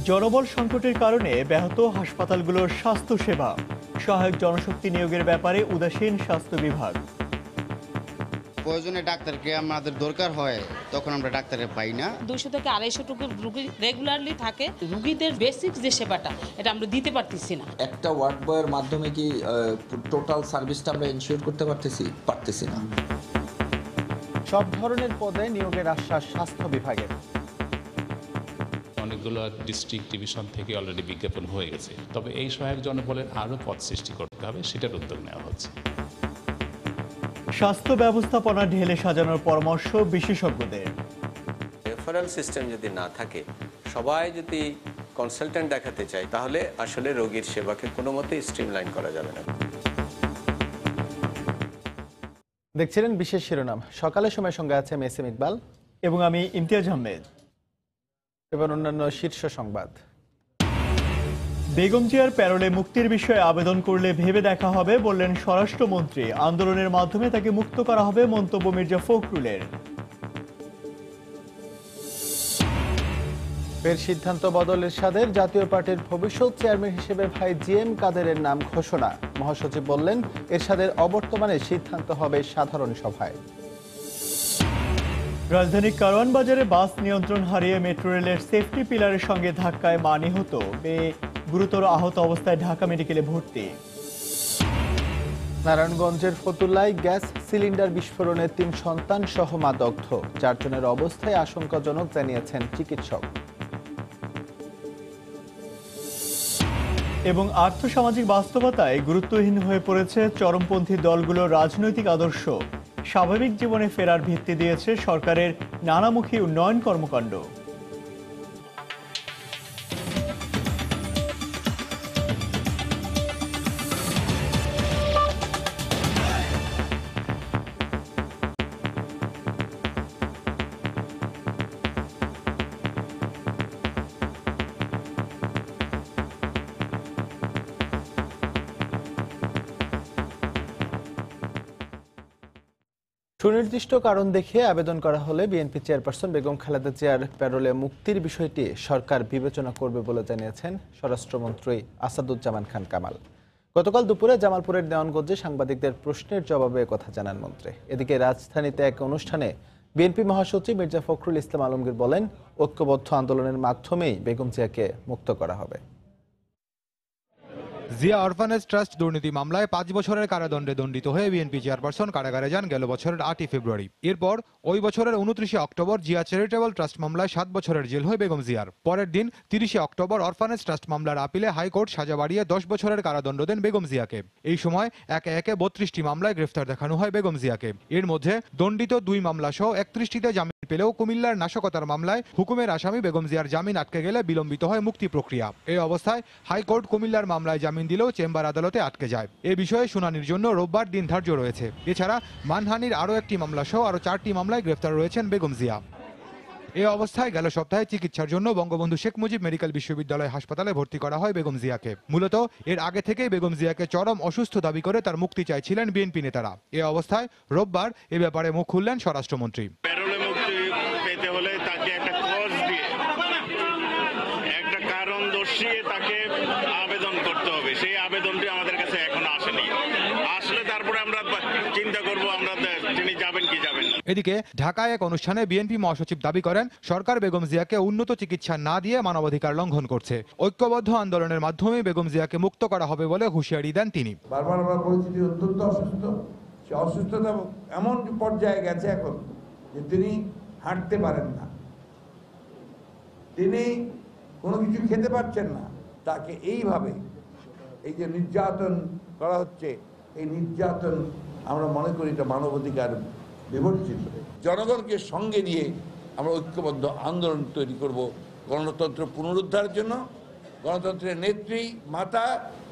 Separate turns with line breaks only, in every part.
জনবল সংকটের কারণে ব্যাহত হাসপাতালগুলোর স্বাস্থ্যসেবা, সহায়ক জনশক্তি নিয়োগের ব্যাপারে উদাসীন স্বাস্থ্য বিভাগ।
প্রয়োজনে ডাক্তারকে আমাদের দরকার হয়, তখন আমরা ডাক্তারের পাই না।
200 থেকে 250 রোগী রেগুলারলি থাকে। রোগীদের বেসিক যে সেবাটা এটা আমরা দিতে পারতেছি না।
একটা ওয়ার্ড বয়ের মাধ্যমে কি টোটাল সার্ভিসটা আমরা এনশিওর করতে পারতেছি না।
সব ধরনের পদে নিয়োগের আশ্বাস স্বাস্থ্য বিভাগের।
অনেকগুলো ডিস্ট্রিক্ট ডিভিশন থেকে অলরেডি বিজ্ঞাপন হয়ে গেছে, তবে এই সহায়ক জনবলের আরও পদ সৃষ্টি করতে হবে, সেটার উদ্যোগ নেওয়া হচ্ছে।
স্বাস্থ্য ব্যবস্থাপনা ঢেলে সাজানোর পরামর্শ বিশেষজ্ঞদের।
রেফারেল সিস্টেম যদি না থাকে, সবাই যদি কনসালটেন্ট দেখাতে চায়, তাহলে আসলে রোগীর সেবাকে কোনো মতেই স্ট্রিমলাইন করা যাবে না।
দেখছিলেন বিশেষ শিরোনাম। সকালের সময় সঙ্গে আছে মেসিম ইকবাল
এবং আমি ইমতিয়াজ আহমেদ।
এবার অন্যান্য শীর্ষ সংবাদ।
বেগম জিয়ার প্যারোলে মুক্তির বিষয়ে আবেদন করলে ভেবে দেখা হবে বললেন স্বরাষ্ট্রমন্ত্রী। আন্দোলনের মাধ্যমে তাকে মুক্ত করা হবে, মন্তব্য মির্জা ফখরুলের।
ফের সিদ্ধান্ত বদল এরশাদের। জাতীয় পার্টির ভবিষ্যৎ চেয়ারম্যান হিসেবে ভাই জিএম কাদেরের নাম ঘোষণা। মহাসচিব বললেন, এরশাদের অবর্তমানে সিদ্ধান্ত হবে সাধারণ সভায়।
রাজধানীর কারওয়ান বাজারে বাস নিয়ন্ত্রণ হারিয়ে মেট্রো রেলের সেফটি পিলারের সঙ্গে ধাক্কায় মা নিহত, গুরুতর আহত অবস্থায় ঢাকা মেডিকেলে ভর্তি।
নারায়ণগঞ্জের ফতুল্লায় গ্যাস সিলিন্ডার বিস্ফোরণে 3 সন্তান সহ মা দগ্ধ। 4 জনের অবস্থায় আশঙ্কাজনক জানিয়েছেন চিকিৎসক।
এবং আর্থসামাজিক বাস্তবতায় গুরুত্বহীন হয়ে পড়েছে চরমপন্থী দলগুলোর রাজনৈতিক আদর্শ। স্বাভাবিক জীবনে ফেরার ভিত্তি দিয়েছে সরকারের নানামুখী উন্নয়ন কর্মকাণ্ড।
সুনির্দিষ্ট কারণ দেখিয়ে আবেদন করা হলে বিএনপি চেয়ারপারসন বেগম খালেদা জিয়ার প্যারোলে মুক্তির বিষয়টি সরকার বিবেচনা করবে বলে জানিয়েছেন স্বরাষ্ট্রমন্ত্রী আসাদুজ্জামান খান কামাল। গতকাল দুপুরে জামালপুরের দেওয়ানগঞ্জে সাংবাদিকদের প্রশ্নের জবাবে কথা জানান মন্ত্রী। এদিকে রাজধানীতে এক অনুষ্ঠানে বিএনপি মহাসচিব মির্জা ফখরুল ইসলাম আলমগীর বলেন, ঐক্যবদ্ধ আন্দোলনের মাধ্যমেই বেগম জিয়াকে মুক্ত করা হবে।
জিয়া অরফানেজ ট্রাস্ট দুর্নীতি মামলায় 5 বছরের কারাদণ্ডে দণ্ডিত হয়ে বিএনপি চেয়ারপারসন কারাগারে যান গেল বছরের 8ই ফেব্রুয়ারি। এরপর ওই বছরের 29শে অক্টোবর জিয়া চ্যারিটেবল ট্রাস্ট মামলায় 7 বছরের জেল হয় বেগম জিয়ার। পরের দিন 30শে অক্টোবর অরফানেজ ট্রাস্ট মামলার আপিলে হাইকোর্ট সাজা বাড়িয়ে 10 বছরের কারাদণ্ড দেন বেগম জিয়াকে। এই সময় একে একে 32টি মামলায় গ্রেফতার দেখানো হয় বেগম জিয়াকে। এর মধ্যে দণ্ডিত 2 মামলা সহ 31টিতে জামিন পেলেও কুমিল্লার নাশকতার মামলায় হুকুমের আসামি বেগম জিয়ার জামিন আটকে গেলে বিলম্বিত হয় মুক্তি প্রক্রিয়া। এই অবস্থায় হাইকোর্ট কুমিল্লার মামলায় জামিন দিলেও চেম্বার আদালতে আটকে যায়। এ বিষয়ে শুনানির জন্য রোববার দিন ধার্য রয়েছে। এছাড়া মানহানির আরও একটি মামলা সহ আরও 4টি মামলায় গ্রেফতার রয়েছেন বেগম জিয়া। এ অবস্থায় গেল সপ্তাহে চিকিৎসার জন্য বঙ্গবন্ধু শেখ মুজিব মেডিকেল বিশ্ববিদ্যালয় হাসপাতালে ভর্তি করা হয় বেগম জিয়াকে। মূলত এর আগে থেকেই বেগম জিয়াকে চরম অসুস্থ দাবি করে তার মুক্তি চাইছিলেন বিএনপি নেতারা। এ অবস্থায় রোববার এ ব্যাপারে মুখ খুললেন স্বরাষ্ট্রমন্ত্রী।
তাকে আবেদন করতে হবে, সেই আবেদনটি আমাদের কাছে এখন আসেনি। আসলে তারপরে আমরা চিন্তা করব আমরা তিনি যাবেন কি যাবেন না।
এদিকে ঢাকায় এক অনুষ্ঠানে বিএনপি মহাসচিব দাবি করেন, সরকার বেগম জিয়াকে উন্নত চিকিৎসা না দিয়ে মানবাধিকার লঙ্ঘন করছে। ঐক্যবদ্ধ আন্দোলনের মাধ্যমে বেগম জিয়াকে মুক্ত করা হবে বলে হুঁশিয়ারি দেন তিনি।
বারবার আমরা পরিস্থিতি অত্যন্ত অসুস্থ, সে অসুস্থতা এমন পর্যায়ে গেছে এখন যে তিনি হাঁটতে পারেন না, তিনি কোনো কিছু খেতে পারছেন না। তাকে এইভাবে এই যে নির্যাতন করা হচ্ছে, এই নির্যাতন আমরা মনে করি এটা মানবাধিকার বিবর্জিত। জনগণকে সঙ্গে নিয়ে আমরা ঐক্যবদ্ধ আন্দোলন তৈরি করব গণতন্ত্র পুনরুদ্ধারের জন্য, গণতন্ত্রের নেত্রী মাতা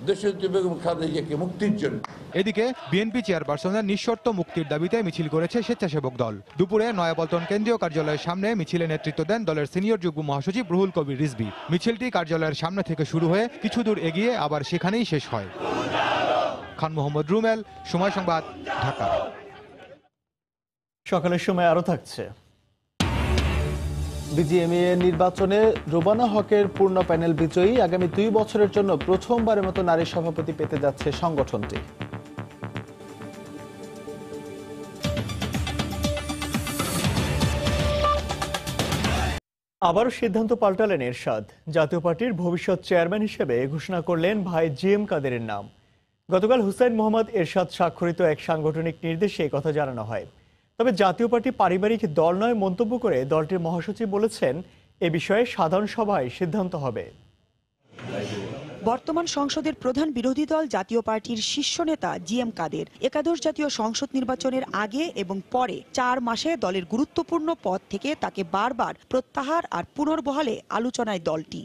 দেশনেত্রী বেগম খালেদা জিয়াকে মুক্তির জন্য।
এদিকে বিএনপি চেয়ারপারসনের নিঃশর্ত মুক্তির দাবিতে মিছিল করেছে স্বেচ্ছাসেবক দল। দুপুরে নয়াপল্টন কেন্দ্রীয় কার্যালয়ের সামনে মিছিলে নেতৃত্ব দেন দলের সিনিয়র যুগ্ম মহাসচিব রুহুল কবির রিজভী। মিছিলটি কার্যালয়ের সামনে থেকে শুরু হয়ে কিছু দূর এগিয়ে আবার সেখানেই শেষ হয়। খান মোহাম্মদ রুমেল, সময় সংবাদ, ঢাকা।
সকালের সময় আরো থাকছে।
বিজিএমইএ নির্বাচনে রুবানা হকের পূর্ণ প্যানেল বিজয়ী। আগামী 2 বছরের জন্য প্রথমবারের মতো নারী সভাপতি পেতে যাচ্ছে সংগঠনটি।
আবারও সিদ্ধান্ত পাল্টালেন এরশাদ। জাতীয় পার্টির ভবিষ্যৎ চেয়ারম্যান হিসেবে ঘোষণা করলেন ভাই জিএম কাদেরের নাম। গতকাল হুসাইন মোহাম্মদ এরশাদ স্বাক্ষরিত এক সাংগঠনিক নির্দেশে এই কথা জানানো হয়। তবে জাতীয় পার্টি পারিবারিক দল নয় মন্তব্য করে দলটির মহাসচিব বলেছেন, এ বিষয়ে সাধারণ সভায় সিদ্ধান্ত হবে।
বর্তমান সংসদের প্রধান বিরোধী দল জাতীয় পার্টির শীর্ষ নেতা জিএম কাদের একাদশ জাতীয় সংসদ নির্বাচনের আগে এবং পরে 4 মাসে দলের গুরুত্বপূর্ণ পদ থেকে তাকে বারবার প্রত্যাহার আর পুনর্বহালে আলোচনায় দলটি।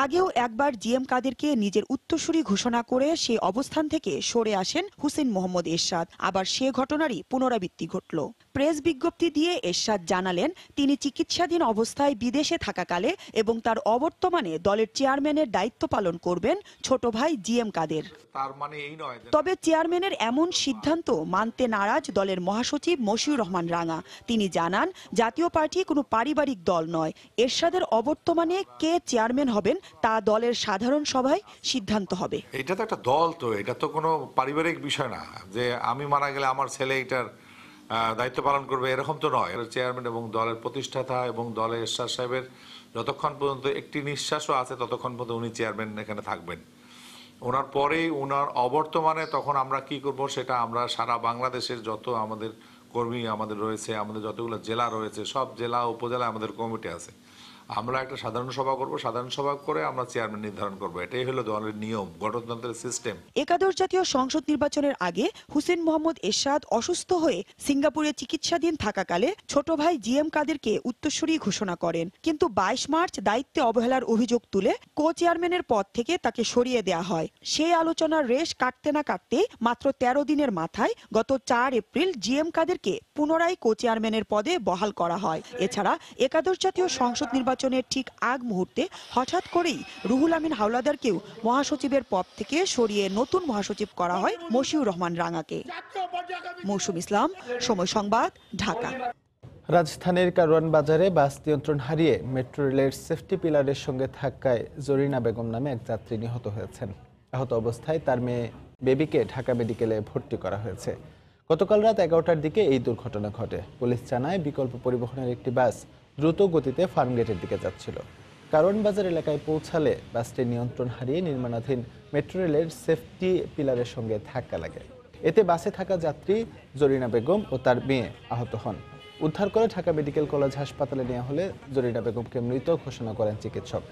আগেও একবার জিএম কাদেরকে নিজের উত্তরসূরি ঘোষণা করে সে অবস্থান থেকে সরে আসেন হুসেইন মোহাম্মদ এরশাদ। আবার সে ঘটনারই পুনরাবৃত্তি ঘটল। প্রেস বিজ্ঞপ্তি দিয়ে এরশাদ জানালেন, তিনি চিকিৎসাধীন অবস্থায় বিদেশে থাকাকালে এবং তার অবর্তমানে দলের চেয়ারম্যানের দায়িত্ব পালন করবেন ছোট ভাই জিএম কাদের। তবে চেয়ারম্যানের এমন সিদ্ধান্ত মানতে নারাজ দলের মহাসচিব মশিউর রহমান রাঙা। তিনি জানান, জাতীয় পার্টি কোনো পারিবারিক দল নয়। এরশাদের অবর্তমানে কে চেয়ারম্যান হবেন তা দলের সাধারণ সভায় সিদ্ধান্ত হবে।
এটা তো একটা দল, তো এটা তো কোনো পারিবারিক বিষয় না যে আমি মারা গেলে আমার ছেলে এটার দায়িত্ব পালন করবে, এরকম তো নয়। চেয়ারম্যান এবং দলের প্রতিষ্ঠাতা এবং দলের এরশাদ সাহেবের যতক্ষণ পর্যন্ত একটি নিঃশ্বাসও আছে ততক্ষণ পর্যন্ত উনি চেয়ারম্যান এখানে থাকবেন। ওনার পরেই ওনার অবর্তমানে তখন আমরা কি করব সেটা আমরা সারা বাংলাদেশের যত আমাদের কর্মী আমাদের রয়েছে, আমাদের যতগুলো জেলা রয়েছে, সব জেলা উপজেলা আমাদের কমিটি আছে, আমরা একটা সাধারণ সভা করব। সাধারণ সভা করে আমরা চেয়ারম্যান নির্ধারণ করব। এটাই হলো দলের নিয়ম, গণতন্ত্রের সিস্টেম।
একাদশ জাতীয় সংসদ নির্বাচনের আগে হুসেইন মোহাম্মদ এরশাদ অসুস্থ হয়ে সিঙ্গাপুরে চিকিৎসাধীন থাকাকালে ছোট ভাই জিএম কাদেরকে উত্তরসূরি ঘোষণা করেন। কিন্তু 22 মার্চ দায়িত্বে অবহেলার অভিযোগ তুলে কো চেয়ারম্যানের পদ থেকে তাকে সরিয়ে দেওয়া হয়। সেই আলোচনার রেশ কাটতে না কাটতে মাত্র 13 দিনের মাথায় গত 4 এপ্রিল জিএম কাদেরকে পুনরায় কো চেয়ারম্যানের পদে বহাল করা হয়। এছাড়া একাদশ জাতীয় সংসদ নির্বাচনের ঠিক আগ মুহূর্তে হঠাৎ করেই রুহুল আমিন হাওলাদারকেও মহাসচিবের পদ থেকে সরিয়ে নতুন মহাসচিব করা হয় মশিউর রহমান রাঙাকে। মৌসুম ইসলাম, সময় সংবাদ, ঢাকা।
রাজধানীর কারওয়ান বাজারে বাস নিয়ন্ত্রণ হারিয়ে মেট্রো রেলের সেফটি পিলারের সঙ্গে ধাক্কায় জরিনা বেগম নামে এক যাত্রী নিহত হয়েছেন। আহত অবস্থায় তার মেয়ে বেবিকে ঢাকা মেডিকেলে ভর্তি করা হয়েছে। গতকাল রাত 11টার দিকে এই দুর্ঘটনা ঘটে। পুলিশ জানায়, বিকল্প পরিবহনের একটি বাস দ্রুত গতিতে ফার্মগেটের দিকে যাচ্ছিল। কারওয়ান বাজার এলাকায় পৌঁছালে বাসটি নিয়ন্ত্রণ হারিয়ে নির্মাণাধীন মেট্রো রেলের সেফটি পিলারের সঙ্গে ধাক্কা লাগে। এতে বাসে থাকা যাত্রী জরিনা বেগম ও তার মেয়ে আহত হন। উদ্ধার করে ঢাকা মেডিকেল কলেজ হাসপাতালে নেওয়া হলে জরিনা বেগমকে মৃত ঘোষণা করেন চিকিৎসক।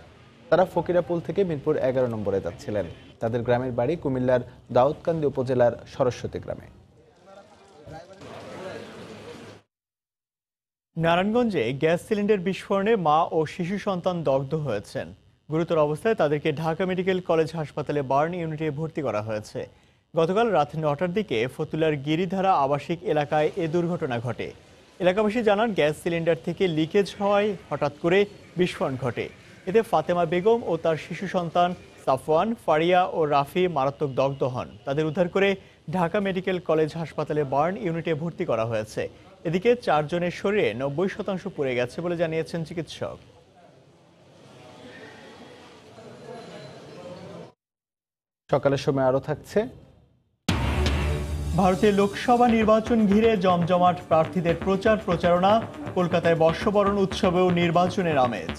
তারা ফকিরাপুল থেকে মিরপুর 11 নম্বরে যাচ্ছিলেন। তাদের গ্রামের বাড়ি কুমিল্লার দাউদকান্দি উপজেলার সরস্বতী গ্রামে।
নারায়ণগঞ্জে গ্যাস সিলিন্ডার বিস্ফোরণে মা ও শিশু সন্তান দগ্ধ হয়েছেন। গুরুতর অবস্থায় তাদেরকে ঢাকা মেডিকেল কলেজ হাসপাতালে বার্ন ইউনিটে ভর্তি করা হয়েছে। গতকাল রাত 9টার দিকে ফতুল্লার গিরিধারা আবাসিক এলাকায় এ দুর্ঘটনা ঘটে। এলাকাবাসী জানান, গ্যাস সিলিন্ডার থেকে লিকেজ হওয়ায় হঠাৎ করে বিস্ফোরণ ঘটে। এতে ফাতেমা বেগম ও তার শিশু সন্তান সাফওয়ান, ফারিয়া ও রাফি মারাত্মক দগ্ধ হন। তাদের উদ্ধার করে ঢাকা মেডিকেল কলেজ হাসপাতালে বার্ন ইউনিটে ভর্তি করা হয়েছে। এদিকে 4 জনের শরীরে 90% পুড়ে গেছে বলে জানিয়েছেন চিকিৎসক।
সকালের সময় আরও থাকছে,
ভারতের লোকসভা নির্বাচন ঘিরে জমজমাট প্রার্থীদের প্রচারণা। কলকাতায় বর্ষবরণ উৎসবেও নির্বাচনের আমেজ।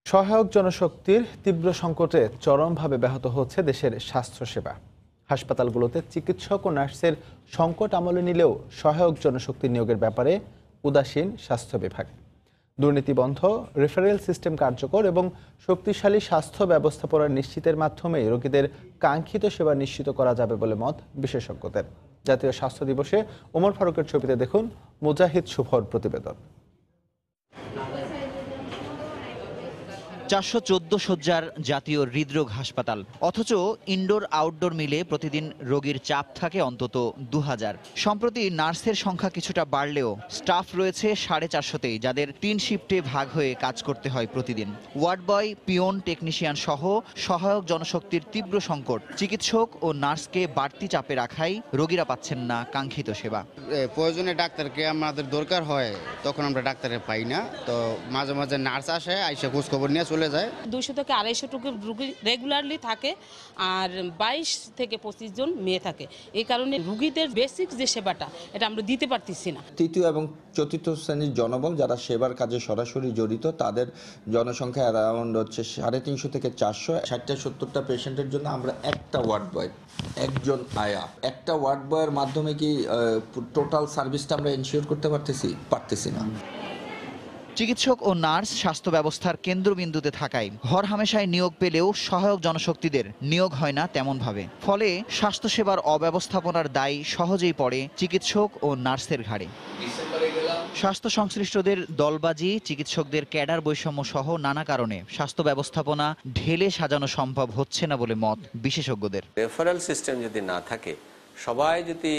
সহায়ক জনশক্তির তীব্র সংকটে চরমভাবে ব্যাহত হচ্ছে দেশের স্বাস্থ্যসেবা। হাসপাতালগুলোতে চিকিৎসক ও নার্সের সংকট আমলে নিলেও সহায়ক জনশক্তি নিয়োগের ব্যাপারে উদাসীন স্বাস্থ্য বিভাগ। দুর্নীতি বন্ধ, রেফারেল সিস্টেম কার্যকর এবং শক্তিশালী স্বাস্থ্য ব্যবস্থাপনা নিশ্চিতের মাধ্যমে রোগীদের কাঙ্ক্ষিত সেবা নিশ্চিত করা যাবে বলে মত বিশেষজ্ঞদের। জাতীয় স্বাস্থ্য দিবসে ওমর ফারুকের ছবিতে দেখুন মুজাহিদ শুভর প্রতিবেদন।
414 শয্যার জাতীয় হৃদরোগ হাসপাতাল, অথচ ইনডোর আউটডোর মিলে প্রতিদিন রোগীর চাপ থাকে অন্তত 2000। সম্প্রতি নার্সের সংখ্যা কিছুটা বাড়লেও স্টাফ রয়েছে 450-তেই, যাদের 3 শিফটে ভাগ হয়ে কাজ করতে হয় প্রতিদিন। ওয়ার্ড বয়, পিয়ন, টেকনিশিয়ান সহ সহায়ক জনশক্তির তীব্র সংকট চিকিৎসক ও নার্সকে বাড়তি চাপে রাখায় রোগীরা পাচ্ছেন না কাঙ্ক্ষিত সেবা।
প্রয়োজনে ডাক্তারকে আমাদের দরকার হয়, তখন আমরা ডাক্তারে পাই না। তো মাঝে মাঝে নার্স আসে, আইসা খোঁজ খবর নিয়ে চলে যায়।
200 থেকে 250 টুকু রুগী রেগুলারলি থাকে, আর 22 থেকে 25 জন মেয়ে থাকে। এই কারণে রুগীদের বেসিক যে সেবাটা এটা আমরা দিতে পারতেছি না।
তৃতীয় এবং চতুর্থ শ্রেণীর জনবল যারা সেবার কাজে সরাসরি জড়িত, তাদের জনসংখ্যা অ্যারাউন্ড হচ্ছে 350 থেকে 400। 60-70টা পেশেন্টের জন্য আমরা একটা ওয়ার্ড বয়, একজন আয়া। একটা ওয়ার্ড বয়ের মাধ্যমে কি টোটাল সার্ভিসটা আমরা এনশিওর করতে পারতেছি না।
চিকিৎসক ও নার্স স্বাস্থ্য ব্যবস্থার কেন্দ্রবিন্দুতে থাকায় হরহামেশায় নিয়োগ পেলেও সহায়ক জনশক্তিদের নিয়োগ হয় না তেমনভাবে। ফলে স্বাস্থ্যসেবার অব্যবস্থাপনার দায় সহজেই পড়ে চিকিৎসক ও নার্সের ঘাড়ে। স্বাস্থ্য সংশ্লিষ্টদের দলবাজি, চিকিৎসকদের ক্যাডার বৈষম্য সহ নানা কারণে স্বাস্থ্য ব্যবস্থাপনা ঢেলে সাজানো সম্ভব হচ্ছে না বলে মত বিশেষজ্ঞদের।
রেফারেল সিস্টেম যদি না থাকে, সবাই যদি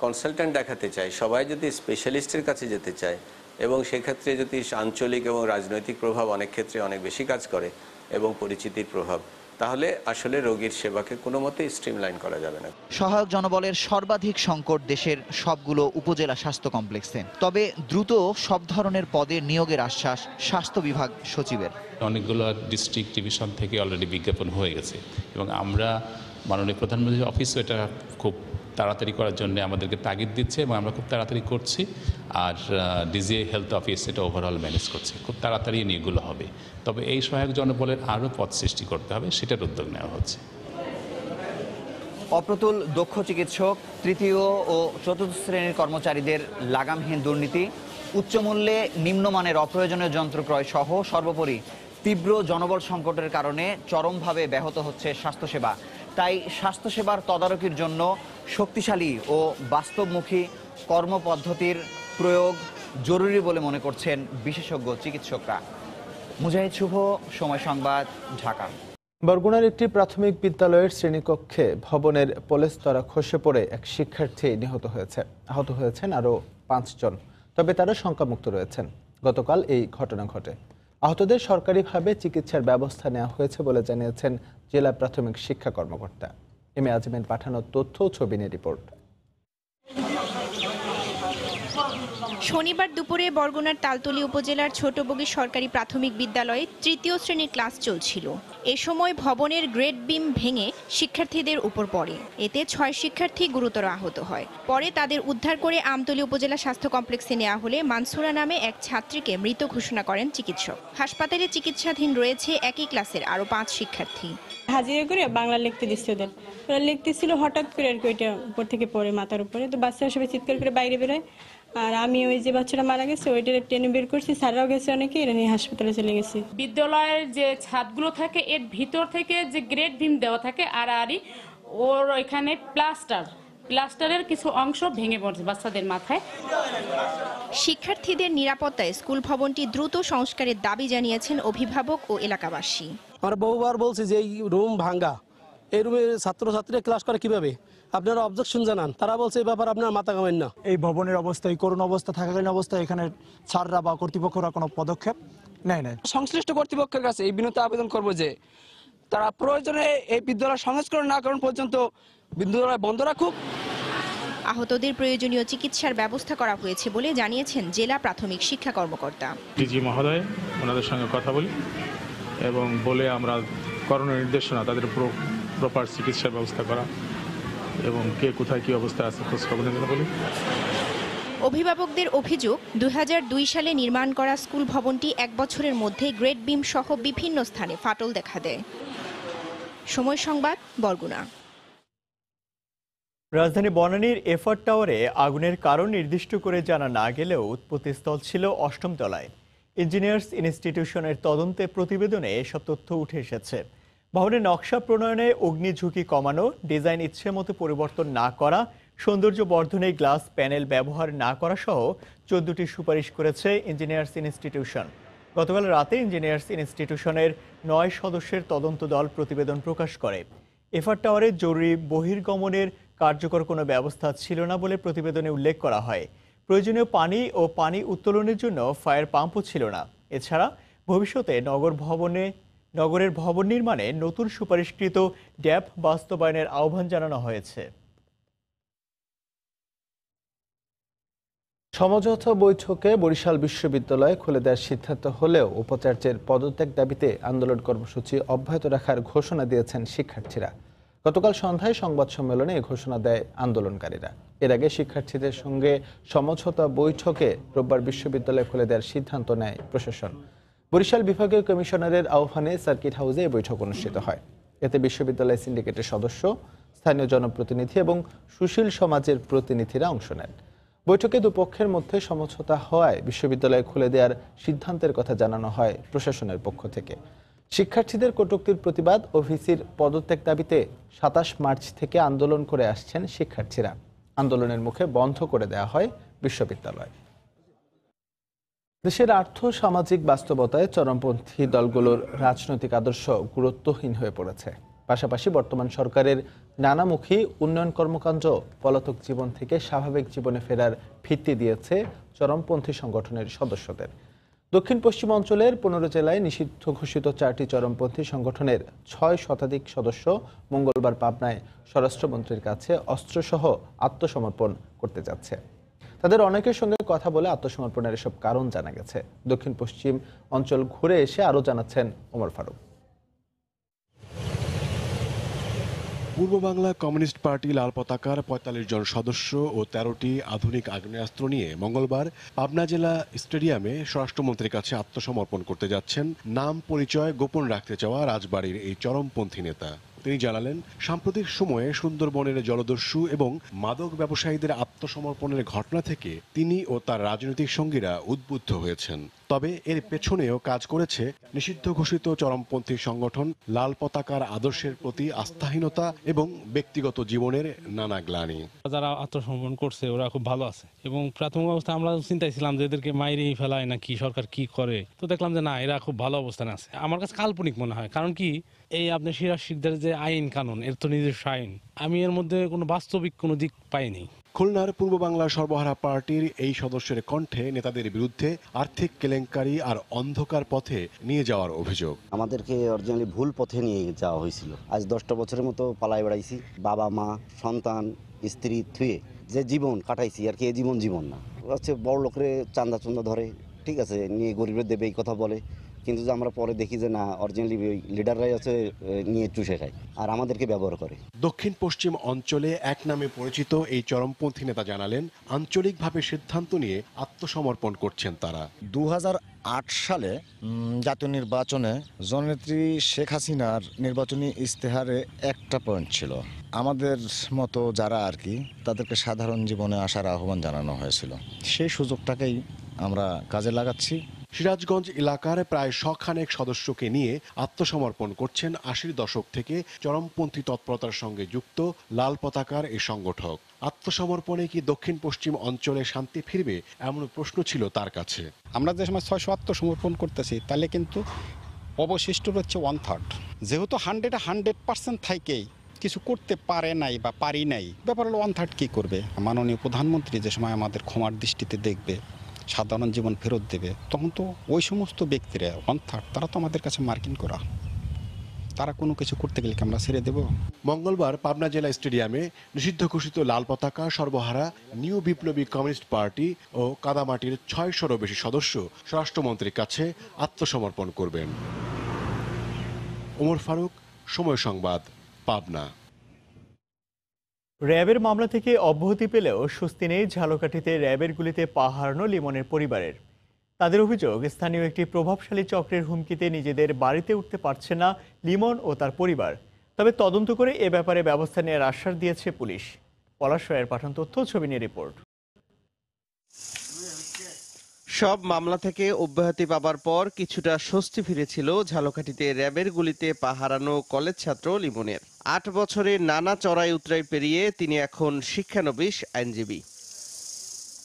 কনসালটেন্ট দেখাতে চায়, সবাই যদি স্পেশালিস্টের কাছে যেতে চায়, এবং সেক্ষেত্রে যদি আঞ্চলিক এবং রাজনৈতিক প্রভাব অনেক ক্ষেত্রে অনেক বেশি কাজ করে এবং পরিচিতির প্রভাব, তাহলে আসলে রোগীর সেবাকে কোনো মতেই স্ট্রিমলাইন করা যাবে না।
সহায়ক জনবলের সর্বাধিক সংকট দেশের সবগুলো উপজেলা স্বাস্থ্য কমপ্লেক্সে। তবে দ্রুত সব ধরনের পদে নিয়োগের আশ্বাস স্বাস্থ্য বিভাগ সচিবের।
অনেকগুলো ডিস্ট্রিক্ট ডিভিশন থেকে অলরেডি বিজ্ঞাপন হয়ে গেছে এবং আমরা মাননীয় প্রধানমন্ত্রীর অফিসও এটা খুব তাড়াতাড়ি করার জন্য আমাদেরকে তাগিদ দিচ্ছে এবং আমরা খুব তাড়াতাড়ি করছি। আর ডিজিএ হেলথ অফিস এটা ওভারঅল ম্যানেজ করছে, খুব তাড়াতাড়ি নিয়োগগুলো হবে। তবে এই সহায়ক জনবলের আরও পদ সৃষ্টি করতে হবে, সেটার উদ্যোগ নেওয়া হচ্ছে।
অপ্রতুল দক্ষ চিকিৎসক, তৃতীয় ও চতুর্থ শ্রেণীর কর্মচারীদের লাগামহীন দুর্নীতি, উচ্চমূল্যে নিম্নমানের অপ্রয়োজনীয় যন্ত্র ক্রয় সহ সর্বোপরি তীব্র জনবল সংকটের কারণে চরমভাবে ব্যাহত হচ্ছে স্বাস্থ্যসেবা। তাই স্বাস্থ্যসেবার তদারকির জন্য শক্তিশালী ও বাস্তবমুখী কর্মপদ্ধতির প্রয়োগ জরুরি বলে মনে করছেন বিশেষজ্ঞ চিকিৎসকরা। মুজাহিদ শুভ, সময় সংবাদ, ঢাকা।
বরগুনার একটি প্রাথমিক বিদ্যালয়ের শ্রেণীকক্ষে ভবনের পলেস্তরা খসে পড়ে এক শিক্ষার্থী নিহত হয়েছে। আহত হয়েছেন আরও 5 জন, তবে তারা শঙ্কামুক্ত রয়েছেন। গতকাল এই ঘটনা ঘটে। আহতদের সরকারিভাবে চিকিৎসার ব্যবস্থা নেওয়া হয়েছে বলে জানিয়েছেন জেলা প্রাথমিক শিক্ষা কর্মকর্তা। এম এ আজমের পাঠানো তথ্য ও ছবি নিয়ে রিপোর্ট।
শনিবার দুপুরে বরগুনার তালতলী উপজেলার ছোটবগী সরকারি প্রাথমিক বিদ্যালয়ে তৃতীয় শ্রেণীর ক্লাস চলছিল। এ সময় ভবনের গ্রেড বিম ভেঙে শিক্ষার্থীদের উপর পড়ে। এতে 6 শিক্ষার্থী গুরুতর আহত হয়। পরে তাদের উদ্ধার করে আমতলী উপজেলা স্বাস্থ্য কমপ্লেক্সে নেওয়া হলে মানসুরা নামে এক ছাত্রীকে মৃত ঘোষণা করেন চিকিৎসক। হাসপাতালে চিকিৎসাধীন রয়েছে একই ক্লাসের আরও 5 শিক্ষার্থী।
হাজিরা করে বাংলা লিখতে দিচ্ছে ওদের, ওরা লিখতেছিল, হঠাৎ করে আর কি ওইটা উপর থেকে পড়ে মাথার উপরে। তো বাচ্চারা সবাই চিৎকার করে বাইরে বেরোয়। আর আমি ওই যে বাচ্চাটা মারা গেছে ওইটা টেনে বের করছি, স্যাররাও গেছে অনেকে, এরা নিয়ে হাসপাতালে চলে গেছি।
বিদ্যালয়ের যে ছাদগুলো থাকে এর ভিতর থেকে যে গ্রেড বিম দেওয়া থাকে আড়াআড়ি, ওর এখানে প্লাস্টারের কিছু অংশ ভেঙে পড়ছে বাচ্চাদের মাথায়।
শিক্ষার্থীদের নিরাপত্তায় স্কুল ভবনটি দ্রুত সংস্কারের দাবি জানিয়েছেন অভিভাবক ও এলাকাবাসী।
আমরা বহুবার বলছি যে এই রুম ভাঙ্গা, এই রুমে ছাত্রছাত্রীরা ক্লাস করে কিভাবে, আপনারা অবজেকশন জানান। তারা বলছে এই ব্যাপার আপনার মাথা কামেন না।
এই ভবনের অবস্থা, এই করোনা অবস্থা থাকাকালীন অবস্থায় এখানে স্যাররা বা কর্তৃপক্ষরা কোনো পদক্ষেপ নেয় না।
সংশ্লিষ্ট কর্তৃপক্ষের কাছে এই বিনীত আবেদন করব যে তারা প্রয়োজনে এই বিদ্যালয় সংস্করণ না করার পর্যন্ত বিদ্যালয় বন্ধ রাখুক।
আহতদের প্রয়োজনীয় চিকিৎসার ব্যবস্থা করা হয়েছে বলে জানিয়েছেন জেলা প্রাথমিক শিক্ষা কর্মকর্তা।
ডিজি মহোদয় ওনাদের সঙ্গে কথা বলি এবং বলে আমরা করোনা নির্দেশনা তাদের প্রপার চিকিৎসার ব্যবস্থা করা এবং কে কোথায় কি অবস্থা আছে খোঁজ খবর নিতে বলি।
অভিভাবকদের অভিযোগ 2002 সালে নির্মাণ করা স্কুল ভবনটি 1 বছরের মধ্যে গ্রেড বিম সহ বিভিন্ন স্থানে ফাটল দেখা দেয়। সময় সংবাদ, বরগুনা।
রাজধানী বনানীর এফআর টাওয়ারে আগুনের কারণ নির্দিষ্ট করে জানা না গেলেও উৎপত্তিস্থল ছিল 8ম তলায়। ইঞ্জিনিয়ার্স ইনস্টিটিউশনের তদন্তে প্রতিবেদনে এসব তথ্য উঠে এসেছে। ভবনের নকশা প্রণয়নে অগ্নি ঝুঁকি কমানো, ডিজাইন ইচ্ছে মতো পরিবর্তন না করা, সৌন্দর্য বর্ধনে গ্লাস প্যানেল ব্যবহার না করা সহ 14টি সুপারিশ করেছে ইঞ্জিনিয়ার্স ইনস্টিটিউশন। গতকাল রাতে ইঞ্জিনিয়ার্স ইনস্টিটিউশনের 9 সদস্যের তদন্ত দল প্রতিবেদন প্রকাশ করে। এফআর টাওয়ারে জরুরি বহির্গমনের কার্যকর কোনো ব্যবস্থা ছিল না বলে প্রতিবেদনে উল্লেখ করা হয়। প্রয়োজনীয় পানি ও পানি উত্তোলনের জন্য ফায়ার পাম্পও ছিল না। এছাড়া ভবিষ্যতে নগরের ভবন নির্মাণে নতুন সুপারিশকৃত ড্যাপ বাস্তবায়নের আহ্বান জানানো হয়েছে।
সমঝোতা বৈঠকে বরিশাল বিশ্ববিদ্যালয় খুলে দেওয়ার সিদ্ধান্ত হলেও উপাচার্যের পদত্যাগ দাবিতে আন্দোলন কর্মসূচি অব্যাহত রাখার ঘোষণা দিয়েছেন শিক্ষার্থীরা। গতকাল সন্ধ্যায় সংবাদ সম্মেলনে এ ঘোষণা দেয় আন্দোলনকারীরা। এর আগে শিক্ষার্থীদের সঙ্গে সমঝোতা বৈঠকে রোববার বিশ্ববিদ্যালয় খুলে দেওয়ার সিদ্ধান্ত নেয় প্রশাসন। বরিশাল বিভাগীয় কমিশনারের আহ্বানে সার্কিট হাউসে এই বৈঠক অনুষ্ঠিত হয়। এতে বিশ্ববিদ্যালয় সিন্ডিকেটের সদস্য, স্থানীয় জনপ্রতিনিধি এবং সুশীল সমাজের প্রতিনিধিরা অংশ নেন। বৈঠকে দুপক্ষের মধ্যে সমঝোতা হওয়ায় বিশ্ববিদ্যালয় খুলে দেওয়ার সিদ্ধান্তের কথা জানানো হয় প্রশাসনের পক্ষ থেকে। শিক্ষার্থীদের কটূক্তির প্রতিবাদ ও ভিসির পদত্যাগ দাবিতে 27 মার্চ থেকে আন্দোলন করে আসছেন শিক্ষার্থীরা। আন্দোলনের মুখে বন্ধ করে দেওয়া হয় বিশ্ববিদ্যালয়। দেশের আর্থ সামাজিক বাস্তবতায় চরমপন্থী দলগুলোর রাজনৈতিক আদর্শ গুরুত্বহীন হয়ে পড়েছে। পাশাপাশি বর্তমান সরকারের নানামুখী উন্নয়ন কর্মকাণ্ড পলাতক জীবন থেকে স্বাভাবিক জীবনে ফেরার ভিত্তি দিয়েছে চরমপন্থী সংগঠনের সদস্যদের। দক্ষিণ পশ্চিম অঞ্চলের 15 জেলায় নিষিদ্ধ ঘোষিত 4টি চরমপন্থী সংগঠনের 6 শতাধিক সদস্য মঙ্গলবার পাবনায় স্বরাষ্ট্রমন্ত্রীর কাছে অস্ত্রসহ আত্মসমর্পণ করতে যাচ্ছে। তাদের অনেকের সঙ্গে কথা বলে আত্মসমর্পণের এসব কারণ জানা গেছে। দক্ষিণ পশ্চিম অঞ্চল ঘুরে এসে আরও জানাচ্ছেন ওমর ফারুক।
পূর্ব বাংলা কমিউনিস্ট পার্টি লাল পতাকার 45 জন সদস্য ও 13টি আধুনিক আগ্নেয়াস্ত্র নিয়ে মঙ্গলবার পাবনা জেলা স্টেডিয়ামে স্বরাষ্ট্রমন্ত্রীর কাছে আত্মসমর্পণ করতে যাচ্ছেন নাম পরিচয় গোপন রাখতে চাওয়া রাজবাড়ির এই চরমপন্থী নেতা। তিনি জানালেন, সাম্প্রতিক সময়ে সুন্দরবনের জলদস্যু এবং মাদক ব্যবসায়ীদের আত্মসমর্পণের ঘটনা থেকে তিনি ও তার রাজনৈতিক সঙ্গীরা উদ্বুদ্ধ হয়েছেন। তবে এর পেছনেও কাজ করেছে নিষিদ্ধ ঘোষিত চরমপন্থী সংগঠন লাল পতাকার আদর্শের প্রতি আস্থাহীনতা এবং ব্যক্তিগত জীবনের নানা গ্লানি।
যারা আত্মসমর্পণ করছে ওরা খুব ভালো আছে এবং প্রাথমিক অবস্থায় আমরা চিন্তায় ছিলাম যে এদেরকে মাইরেই ফেলায় নাকি সরকার কি করে, তো দেখলাম যে না, এরা খুব ভালো অবস্থানে আছে। আমার কাছে কাল্পনিক মনে হয়, কারণ কি এই আপনি সিরাজ শিকদারের যে আইন কানুন, এর তো নিজস্ব আইন, আমি এর মধ্যে কোনো বাস্তবিক কোনো দিক পাইনি।
খুলনার পূর্ব বাংলা সর্বহারা পার্টির এই সদস্যের কণ্ঠে নেতাদের বিরুদ্ধে আর্থিক কেলেঙ্কারি আর অন্ধকার পথে নিয়ে যাওয়ার অভিযোগ।
আমাদেরকে অরিজিনালি ভুল পথে নিয়ে যাওয়া হয়েছিল। আজ 10টা বছরের মতো পালাই বেড়াইছি, বাবা মা সন্তান স্ত্রী থুয়ে যে জীবন কাটাইছি আর কি, এই জীবন না হচ্ছে বড় লোকের চান্দা ধরে, ঠিক আছে, নিয়ে গরিবের দেবে এই কথা বলে, কিন্তু যে আমরা পরে দেখি যে না, অরিজিনালি লিডাররাই আছে নিয়ে চুষে খায় আর আমাদেরকে ব্যবহার করে।
দক্ষিণ পশ্চিম অঞ্চলে এক নামে পরিচিত এই চরমপন্থী নেতা জানালেন, আঞ্চলিকভাবে সিদ্ধান্ত নিয়ে আত্মসমর্পণ করছেন তারা।
2008 সালে জাতীয় নির্বাচনে জননেত্রী শেখ হাসিনার নির্বাচনী ইস্তেহারে একটা পয়েন্ট ছিল, আমাদের মতো যারা আর কি তাদেরকে সাধারণ জীবনে আসার আহ্বান জানানো হয়েছিল। সেই সুযোগটাকেই আমরা কাজে লাগাচ্ছি।
সিরাজগঞ্জ এলাকার প্রায় 100 খানেক সদস্যকে নিয়ে আত্মসমর্পণ করছেন 80-র দশক থেকে চরমপন্থী তৎপরতার সঙ্গে যুক্ত লাল পতাকার এই সংগঠক। আত্মসমর্পণে কি দক্ষিণ পশ্চিম অঞ্চলে শান্তি ফিরবে, এমন প্রশ্ন ছিল তার কাছে।
আমরা যে সময় 600 আত্মসমর্পণ করতেছি, তাহলে কিন্তু অবশিষ্ট হচ্ছে 1/3। যেহেতু 100% থাকেই কিছু করতে পারে নাই বা পারি নাই, ব্যাপার হলো 1/3 কি করবে। মাননীয় প্রধানমন্ত্রী যে সময় আমাদের ক্ষমার দৃষ্টিতে দেখবে, সাধারণ জীবন ফেরত দেবে, তখন তো ওই সমস্ত ব্যক্তিরা 1/3 তারা তো আমাদের কাছে মার্কিন করা, তারা কোনো কিছু করতে গেলে আমরা ছেড়ে দেব।
মঙ্গলবার পাবনা জেলা স্টেডিয়ামে নিষিদ্ধ ঘোষিত লাল পতাকা সর্বহারা নিউ বিপ্লবী কমিউনিস্ট পার্টি ও কাদামাটির 600-রও বেশি সদস্য স্বরাষ্ট্রমন্ত্রীর কাছে আত্মসমর্পণ করবেন। ওমর ফারুক, সময় সংবাদ, পাবনা।
র্যাবের মামলা থেকে অব্যাহতি পেলেও স্বস্তি নেই ঝালকাঠিতে র্যাবের গুলিতে পা হারানো লিমনের পরিবারের। তাদের অভিযোগ, স্থানীয় একটি প্রভাবশালী চক্রের হুমকিতে নিজেদের বাড়িতে উঠতে পারছে না লিমন ও তার পরিবার। তবে তদন্ত করে এ ব্যাপারে ব্যবস্থা নেওয়ার আশ্বাস দিয়েছে পুলিশ। পলাশ রায়ের পাঠানো তথ্য, ছবি নিয়ে রিপোর্ট।
সব মামলা থেকে অব্যাহতি পাবার পর কিছুটা স্বস্তি ফিরেছিল ঝালকাঠিতে র্যাবের গুলিতে পা হারানো কলেজ ছাত্র লিমনের। 8 বছরের নানা চড়াই উতরাই পেরিয়ে তিনি এখন শিক্ষানবিশ আইনজীবী।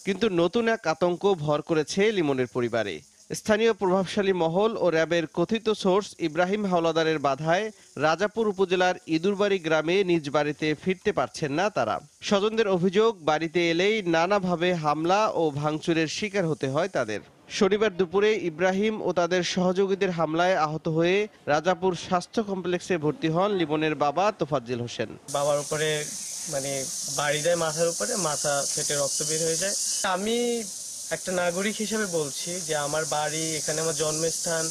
কিন্তু নতুন এক আতঙ্ক ভর করেছে লিমনের পরিবারে। স্থানীয় প্রভাবশালী মহল ও র্যাবের কথিত সোর্স ইব্রাহিম হাওলাদারের বাধায় রাজাপুর উপজেলার ইঁদুরবাড়ি গ্রামে নিজ বাড়িতে ফিরতে পারছেন না তারা। স্বজনদের অভিযোগ, বাড়িতে এলেই নানাভাবে হামলা ও ভাঙচুরের শিকার হতে হয় তাদের। শনিবার দুপুরে ইব্রাহিম ও তাদের সহযোগীদের হামলায় আহত হয়ে রাজাপুর স্বাস্থ্য কমপ্লেক্সে ভর্তি হন লিমনের বাবা তোফাজ্জল হোসেন।
বাবার উপরে মানে বাড়ি দেয়, মাথার উপরে, মাথা ফেটে রক্ত বের হয়ে যায়। আমি একটা নাগরিক হিসেবে বলছি যে আমার বাড়ি এখানে, আমার জন্মস্থান,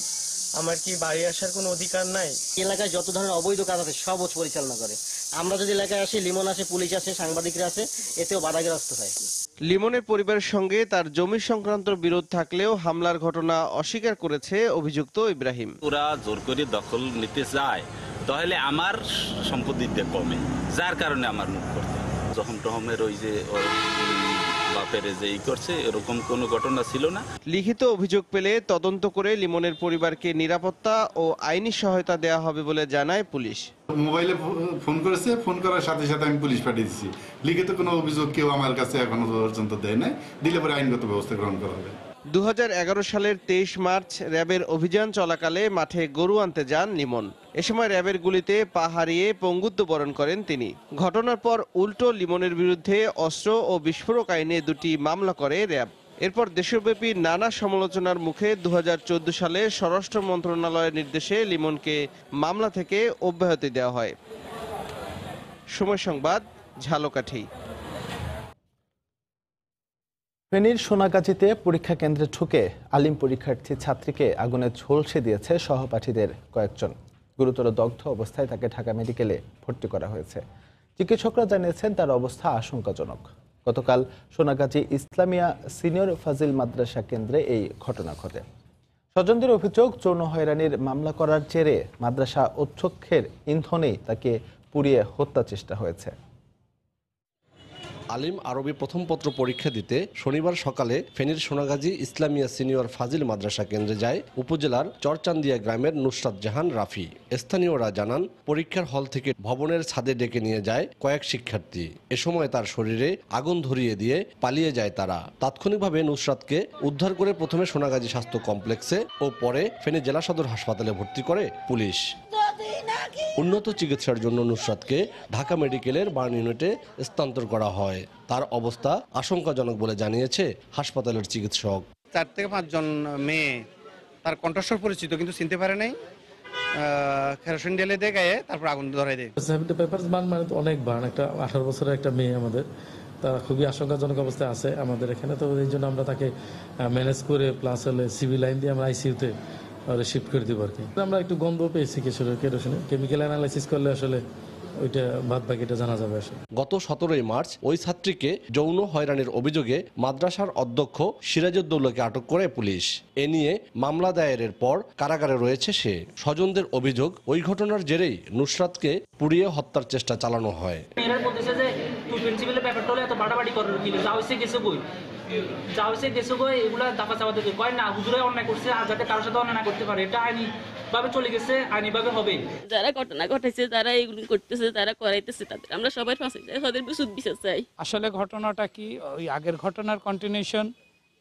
আমার কি বাড়ি আসার কোনো অধিকার নাই?
এলাকায় যত ধরনের অবৈধ কাজ আছে সব পরিচালনা করে। আমরা যদি এলাকায় আসি, লিমন আসে, পুলিশ আসে, সাংবাদিকরা আসে, এতেও বাধাগ্রস্ত হয়।
লিমনের পরিবারের সঙ্গে তার জমি সংক্রান্ত বিরোধ থাকলেও হামলার ঘটনা অস্বীকার করেছে অভিযুক্ত ইব্রাহিম।
ওরা জোর করে দখল নিতে যায় তাহলে আমার সম্পত্তিতে কমে, যার কারণে আমার মুখ করতে যখন টহমের ওই যে বাপের যে করছে এরকম কোনো ঘটনা ছিল না।
লিখিত অভিযোগ পেলে তদন্ত করে লিমনের পরিবারকে নিরাপত্তা ও আইনি সহায়তা দেওয়া হবে বলে জানায় পুলিশ।
মোবাইলে ফোন করেছে, ফোন করার সাথে সাথে আমি পুলিশ পাঠিয়ে দিচ্ছি। লিখিত কোনো অভিযোগ কেউ আমার কাছে এখনো পর্যন্ত দেয় নাই, দিলে পরে আইনগত ব্যবস্থা গ্রহণ করা হবে।
2011 সালের 23 মার্চ র্যাবের অভিযান চলাকালে মাঠে গরু আনতে যান লিমন। এ সময় র্যাবের গুলিতে পা হারিয়ে পঙ্গুত্ব বরণ করেন তিনি। ঘটনার পর উল্টো লিমনের বিরুদ্ধে অস্ত্র ও বিস্ফোরক আইনে 2টি মামলা করে র্যাব। এরপর দেশব্যাপী নানা সমালোচনার মুখে 2014 সালে স্বরাষ্ট্র মন্ত্রণালয়ের নির্দেশে লিমনকে মামলা থেকে অব্যাহতি দেওয়া হয়। সময় সংবাদ, ঝালকাঠি।
ফেনীর সোনাগাজীতে পরীক্ষা কেন্দ্রে ঢুকে আলিম পরীক্ষার্থী ছাত্রীকে আগুনে ঝলসে দিয়েছে সহপাঠীদের কয়েকজন। গুরুতর দগ্ধ অবস্থায় তাকে ঢাকা মেডিকেলে ভর্তি করা হয়েছে। চিকিৎসকরা জানিয়েছেন তার অবস্থা আশঙ্কাজনক। গতকাল সোনাগাজী ইসলামিয়া সিনিয়র ফাজিল মাদ্রাসা কেন্দ্রে এই ঘটনা ঘটে। স্বজনদের অভিযোগ, যৌন হয়রানির মামলা করার জেরে মাদ্রাসা অধ্যক্ষের ইন্ধনেই তাকে পুড়িয়ে হত্যা চেষ্টা হয়েছে।
আলিম আরবি প্রথম পত্র পরীক্ষা দিতে শনিবার সকালে ফেনীর সোনাগাজী ইসলামিয়া সিনিয়র ফাজিল মাদ্রাসা কেন্দ্রে যায় উপজেলার চরচান্দিয়া গ্রামের নুসরাত জাহান রাফি। স্থানীয়রা জানান, পরীক্ষার হল থেকে ভবনের ছাদে ডেকে নিয়ে যায় কয়েক শিক্ষার্থী। এ সময় তার শরীরে আগুন ধরিয়ে দিয়ে পালিয়ে যায় তারা। তাৎক্ষণিকভাবে নুসরাতকে উদ্ধার করে প্রথমে সোনাগাজী স্বাস্থ্য কমপ্লেক্সে ও পরে ফেনী জেলা সদর হাসপাতালে ভর্তি করে পুলিশ। উন্নত চিকিৎসার জন্য নুসরাতকে ঢাকা মেডিকেলের বার্ন ইউনিটে স্থানান্তর করা হয়। তার অবস্থা আশঙ্কাজনক বলে জানিয়েছে হাসপাতালের চিকিৎসক।
4 থেকে 5 জন মেয়ে তার কণ্ঠস্বর পরিচিত, কিন্তু চিনতে পারে নাই। কেরোসিন ঢেলে দিয়ে গায়ে তারপর আগুন ধরাই দেয়।
মানে তো অনেক বার্ন, একটা 18 বছরের একটা মেয়ে আমাদের, তারা খুবই আশঙ্কাজনক অবস্থায় আছে আমাদের এখানে। তো এই জন্য আমরা তাকে ম্যানেজ করে প্লাস হলে সিভিল লাইন দিয়ে আমরা আইসিইউতে শিফট করে দিব আর কি। আমরা একটু গন্ধ পেয়েছি কেরোসিনে, কেমিক্যাল অ্যানালাইসিস করলে আসলে ওইটা বাদ বাকিটা জানা যাবে আসলে।
গত 17 মার্চ ওই ছাত্রীকে যৌন হয়রানির অভিযোগে মাদ্রাসার অধ্যক্ষ সিরাজউদ্দৌলাকে আটক করে পুলিশ। এ নিয়ে মামলা দায়েরের পর কারাগারে রয়েছে সে। স্বজনদের অভিযোগ, ওই ঘটনার জেরেই নুসরাতকে পুড়িয়ে হত্যার চেষ্টা চালানো হয়।
যারা ঘটনা ঘটেছে, যারা এগুলো করতেছে, যারা করাইতেছে, তাদের আমরা সবাই ফাঁসি চাই, তাদের বিচার চাই।
আসলে ঘটনাটা কি ওই আগের ঘটনার কন্টিনিউশন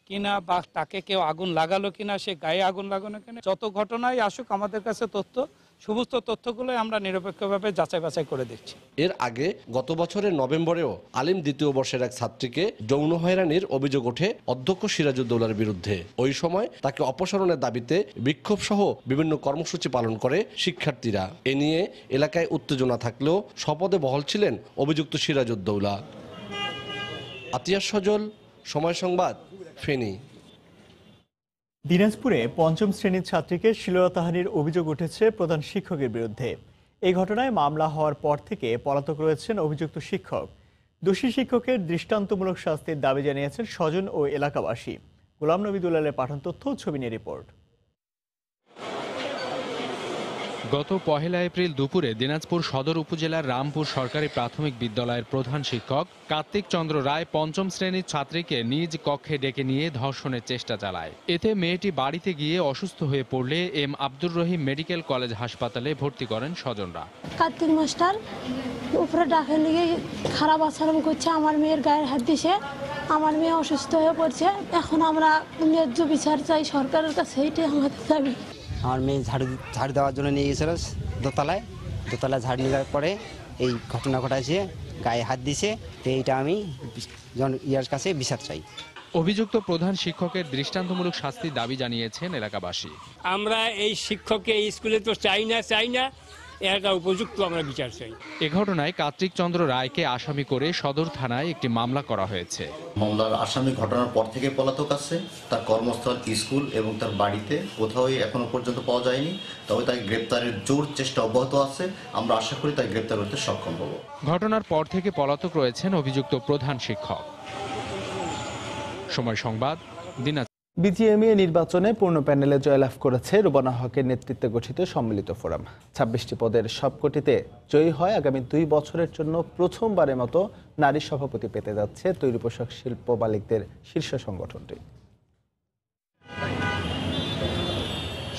কিনা, বা তাকে কেউ আগুন লাগালো কিনা, সে গায়ে আগুন লাগানো কিনা, যত ঘটনাই আসুক আমাদের কাছে সমস্ত তথ্যগুলো আমরা নিরপেক্ষভাবে যাচাই বাছাই করে দিচ্ছি।
এর আগে গত বছরের নভেম্বরেও আলিম দ্বিতীয় বর্ষের এক ছাত্রীকে যৌন হয়রানির অভিযোগ ওঠে অধ্যক্ষ সিরাজউদ্দৌলার বিরুদ্ধে। ওই সময় তাকে অপসারণের দাবিতে বিক্ষোভ সহ বিভিন্ন কর্মসূচি পালন করে শিক্ষার্থীরা। এ নিয়ে এলাকায় উত্তেজনা থাকলেও স্বপদে বহাল ছিলেন অভিযুক্ত সিরাজউদ্দৌলা। আতিয়াস সজল, সময় সংবাদ, ফেনী।
দিনাজপুরে 5ম শ্রেণীর ছাত্রীকে শ্লীলতাহানির অভিযোগ উঠেছে প্রধান শিক্ষকের বিরুদ্ধে। এই ঘটনায় মামলা হওয়ার পর থেকে পলাতক রয়েছেন অভিযুক্ত শিক্ষক। দোষী শিক্ষকের দৃষ্টান্তমূলক শাস্তির দাবি জানিয়েছেন স্বজন ও এলাকাবাসী। গোলাম নবী দুলালের পাঠানো তথ্য, ছবি নিয়ে রিপোর্ট।
গত 1 এপ্রিল দুপুরে দিনাজপুর সদর উপজেলার রামপুর সরকারি প্রাথমিক বিদ্যালয়ের প্রধান শিক্ষক কার্তিক চন্দ্র রায় ৫ম শ্রেণীর ছাত্রীকে নিজ কক্ষে ডেকে নিয়ে ধর্ষণের চেষ্টা চালায়। এতে মেয়েটি বাড়িতে গিয়ে অসুস্থ হয়ে পড়লে M Abdur Rahim medical college হাসপাতালে ভর্তি করেন স্বজনরা।
কার্তিক মাস্টার উপরে ডাকে নিয়ে খারাপ আচরণ করছে, আমার মেয়ের গায়ের হাত দিছে, আমার মেয়ে অসুস্থ হয়ে পড়ছে। এখন আমরা ন্যায্য বিচার চাই সরকারের কাছে, এইটাই আমাদের দাবি।
আমার মেয়ে ঝাড়ু দেওয়ার জন্য নিয়ে গেছিল দোতলায় ঝাড়ু নেওয়ার পরে এই ঘটনা ঘটাইছে, গায়ে হাত দিছে। তো এইটা আমি ইয়ার কাছে বিচার চাই।
অভিযুক্ত প্রধান শিক্ষকের দৃষ্টান্তমূলক শাস্তি দাবি জানিয়েছেন এলাকাবাসী।
আমরা এই শিক্ষককে এই স্কুলে তো চাই না, এটা উপযুক্ত আমরা বিচার চাই।
এ ঘটনায় কার্তিক চন্দ্র রায়কে আসামি করে সদর থানায় একটি মামলা করা হয়েছে।
মামলার আসামি ঘটনার পর থেকে পলাতক আছে, তার কর্মস্থল স্কুল এবং তার বাড়িতে কোথাও এখনো পর্যন্ত পাওয়া যায়নি। তবে তাকে গ্রেপ্তারের জোর চেষ্টা অব্যাহত আছে। আমরা আশা করি তাকে গ্রেপ্তার করতে সক্ষম হব।
ঘটনার পর থেকে পলাতক রয়েছেন অভিযুক্ত প্রধান শিক্ষক। সময় সংবাদ, দিনাজপুর।
বিজিএমইএ নির্বাচনে পূর্ণ প্যানেলে জয়লাভ করেছে রুবানা হকের নেতৃত্বে গঠিত সম্মিলিত ফোরাম। 26টি পদের সবকটিতে জয়ী হয় আগামী 2 বছরের জন্য প্রথমবারের মতো নারী সভাপতি পেতে যাচ্ছে তৈরি পোশাক শিল্প মালিকদের শীর্ষ সংগঠনটি।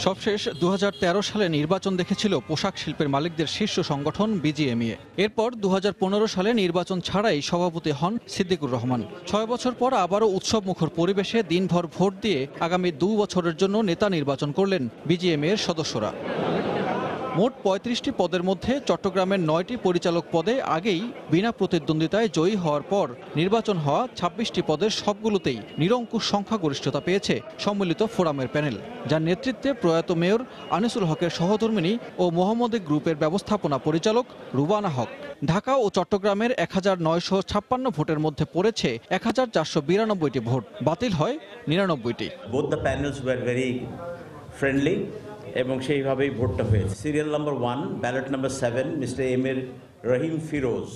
সবশেষ 2013 সালে নির্বাচন দেখেছিল পোশাক শিল্পের মালিকদের শীর্ষ সংগঠন বিজিএমইএ। এরপর 2015 সালে নির্বাচন ছাড়াই সভাপতি হন সিদ্দিকুর রহমান। 6 বছর পর আবারও উৎসবমুখর পরিবেশে দিনভর ভোট দিয়ে আগামী 2 বছরের জন্য নেতা নির্বাচন করলেন বিজিএমইএর সদস্যরা। মোট 35টি পদের মধ্যে চট্টগ্রামের 9টি পরিচালক পদে আগেই বিনা প্রতিদ্বন্দ্বিতায় জয়ী হওয়ার পর নির্বাচন হওয়া 26টি পদের সবগুলোতেই নিরঙ্কুশ সংখ্যাগরিষ্ঠতা পেয়েছে সম্মিলিত ফোরামের প্যানেল, যার নেতৃত্বে প্রয়াত মেয়র আনিসুল হকের সহধর্মিণী ও মোহাম্মদী গ্রুপের ব্যবস্থাপনা পরিচালক রুবানা হক। ঢাকা ও চট্টগ্রামের 1956 ভোটের মধ্যে পড়েছে 1492টি ভোট, বাতিল হয় 99টি।
Both the panels were very friendly এবং সেইভাবেই ভোটটা হয়েছে। Serial number 1, ballot number 7, Mister M R Rahim Firoz,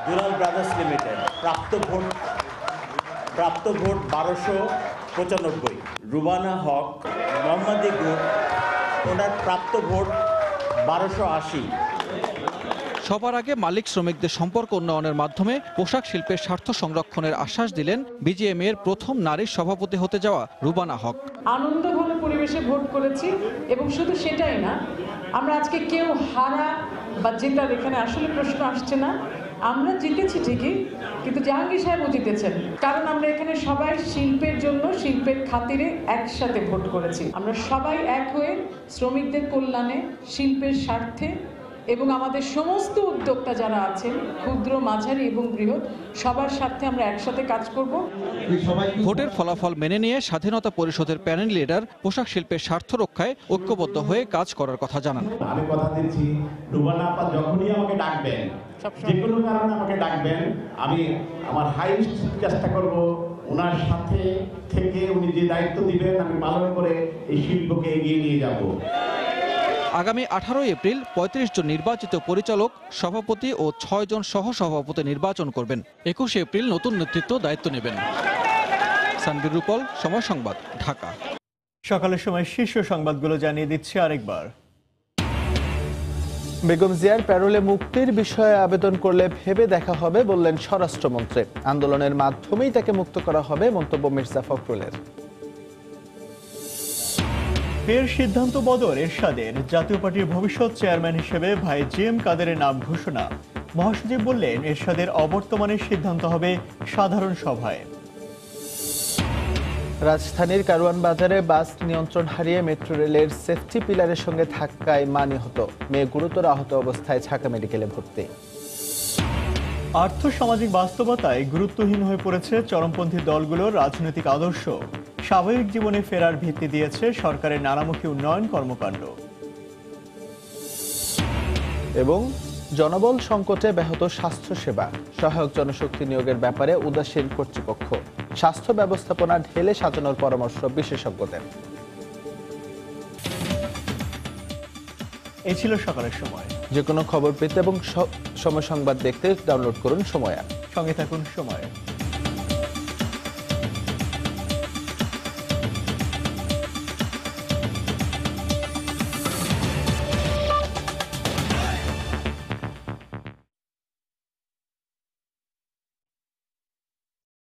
Dulal Brothers Limited, প্রাপ্ত ভোট 1295। রুবানা হক, মোহাম্মদী গ্রুপ, ওনার প্রাপ্ত ভোট 1280।
সবার আগে মালিক শ্রমিকদের সম্পর্ক উন্নয়নের মাধ্যমে পোশাক শিল্পের স্বার্থ সংরক্ষণের আশ্বাস দিলেন বিজিএমইএর প্রথম নারী সভাপতি হতে যাওয়া রুবানা হক।
আনন্দঘন পরিবেশে ভোট করেছি এবং শুধু সেটাই না, আমরা আজকে কেউ হারা বা জেতার এখানে আসলে প্রশ্ন আসছে না। আমরা জিতেছি ঠিকই, কিন্তু জাহাঙ্গীর সাহেবও জিতেছেন, কারণ আমরা এখানে সবাই শিল্পের জন্য, শিল্পের খাতিরে একসাথে ভোট করেছি। আমরা সবাই এক হয়ে শ্রমিকদের কল্যাণে, শিল্পের স্বার্থে এবং আমাদের সমস্ত উদ্যোক্তা যারা আছেন, ক্ষুদ্র, মাঝারি এবং বৃহৎ, সবার সাথে আমরা একসাথে কাজ করব।
ভোটের ফলাফল মেনে নিয়ে স্বাধীনতা পরিষদের প্যানেল লিডার পোশাক শিল্পের স্বার্থ রক্ষায় ঐক্যবদ্ধ হয়ে কাজ করার কথা জানান।
আমি কথা দিচ্ছি, রুবানা আপা যখনই আমাকে ডাকবেন, যে কোনো কারণে আমাকে ডাকবেন, আমি আমার হাইস্ট চেষ্টা করব ওনার সাথে থেকে উনি যে দায়িত্ব দিবেন আমি পালন করে এই শিল্পকে এগিয়ে নিয়ে যাব।
আগামী 18 এপ্রিল 35 জন নির্বাচিত পরিচালক, সভাপতি ও 6 জন সহ সভাপতি নির্বাচন করবেন। 21 এপ্রিল নতুন নেতৃত্ব দায়িত্ব নেবেন। সানবীর রূপল, সময় সংবাদ, ঢাকা।
সকালের সময় শীর্ষ সংবাদগুলো জানিয়ে দিচ্ছি আরেকবার।
বেগম জিয়ার প্যারোলে মুক্তির বিষয়ে আবেদন করলে ভেবে দেখা হবে বললেন স্বরাষ্ট্রমন্ত্রী। আন্দোলনের মাধ্যমেই তাকে মুক্ত করা হবে, মন্তব্য মির্জা ফখরুলের।
ফের সিদ্ধান্ত বদল এরশাদের, জাতীয় পার্টির ভবিষ্যৎ চেয়ারম্যান হিসেবে ভাই জিএম কাদেরের নাম ঘোষণা। মহাসচিব বললেন এরশাদের অবর্তমানের সিদ্ধান্ত হবে সাধারণ সভায়।
রাজধানীর কারওয়ান বাজারে বাস নিয়ন্ত্রণ হারিয়ে মেট্রো রেলের সেফটি পিলারের সঙ্গে ধাক্কায় মা নিহত, মেয়ে গুরুতর আহত অবস্থায় ঢাকা মেডিকেলে ভর্তি।
আর্থ সামাজিক বাস্তবতায় গুরুত্বহীন হয়ে পড়েছে চরমপন্থী দলগুলোর রাজনৈতিক আদর্শ। স্বাভাবিক জীবনে ফেরার ভিত্তি দিয়েছে সরকারের নানামুখী উন্নয়ন কর্মকাণ্ড।
এবং জনবল সংকটে ব্যাহত স্বাস্থ্যসেবা, সহায়ক জনশক্তি নিয়োগের ব্যাপারে উদাসীন কর্তৃপক্ষ, স্বাস্থ্য ব্যবস্থাপনা ঢেলে সাজানোর পরামর্শ বিশেষজ্ঞদের।
এই ছিল সকালের সময়।
যে কোনো খবর পেতে এবং সময় সংবাদ দেখতে ডাউনলোড করুন সময় অ্যাপ।
সঙ্গে থাকুন সময়।